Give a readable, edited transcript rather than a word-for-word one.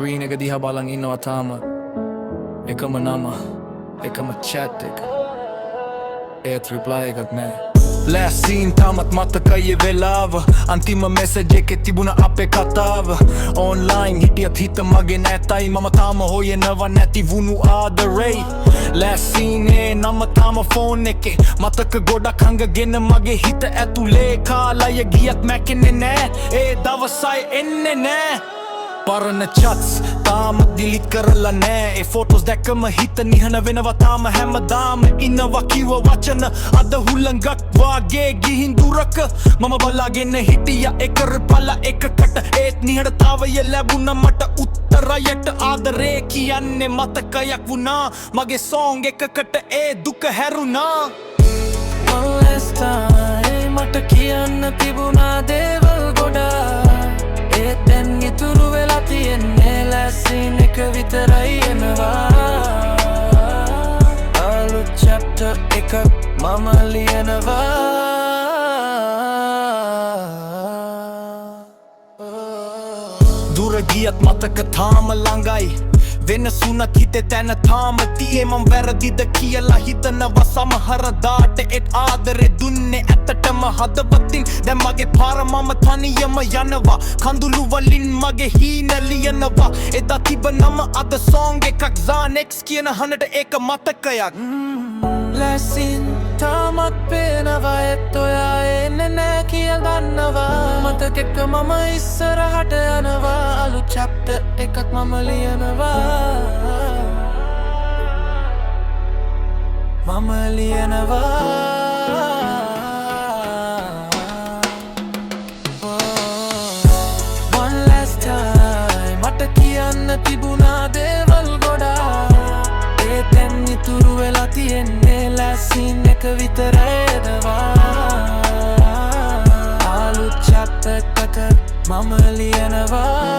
screen එක දිහා බලන් ඉන්නවා තාම එකම නම එකම chat එක ඒත් reply එකක් නෑ Last scene tamat matakaye velava Antima message eke tibuna ape katawa Online hitiyat hita mage නැතයි මම තාම හොයනවා නැති වුණු ආදරේ Last scene නම තාම phone එකේ මතක ගොඩක් හංගගෙන මගේ හිත ඇතුලේ කාලය ගියත් මැකෙන්නේ නෑ ඒ දවසයි එන්නේ නෑ Parana chats තාම delete කරලා නෑ ඒ photos දැක්කම හිත නිහන වෙනවා තාම හැමදාම ඉන්නවා කිව්ව වචන අද හුලඟක් වාගේ ගිහින් දුරක මම බලාගෙන හිටියා එක රපල එකකට ඒත් නිහඬතාවය ලැබුණා මට උත්තරයට ආදරේ කියන්නේ මතකයක් වුණා මගේ song එකකට ඒ දුක හැරුණා One last time මට කියන්න තිබුණා දේවල් ගොඩාක් ඒත් දැන් ඉතුරු වෙලා තියෙන්නේ last scene එක විතරයි එනවා අලුත් chapter එකක් මම ලියනවා දුර ගියත් මතක තාම ළඟයි වෙනසුනත් හිතේ තැන තාම තියේ මම වැරදිද කියලා හිතනවා සමහරදාට ඒත් ආදරේ දුන්නේ ඇත්තටම හදවතින් දැන් මගේ පාර මම තනියම යනවා කඳුළු වලින් මගේ හීන ලියනවා එදා තිබනම අද song එකක් Xanax කියන හනට ඒක මතකයක් Last scene තාමත් පේනවා ඒත් ඔයා එන්නේ නෑ කියලා දන්නවා මතකෙක මම ඉස්සරහට යනවා අලුත් chapter එකක් මම ලියනවා මම ලියනවා One last time මට කියන්න තිබුණා දේවල් ගොඩාක් ඒත් දැන් ඉතුරු වෙලා තියෙන්නේ last scene එක විතරයි එනවා අලුත් chapter එකක් මම ලියනවා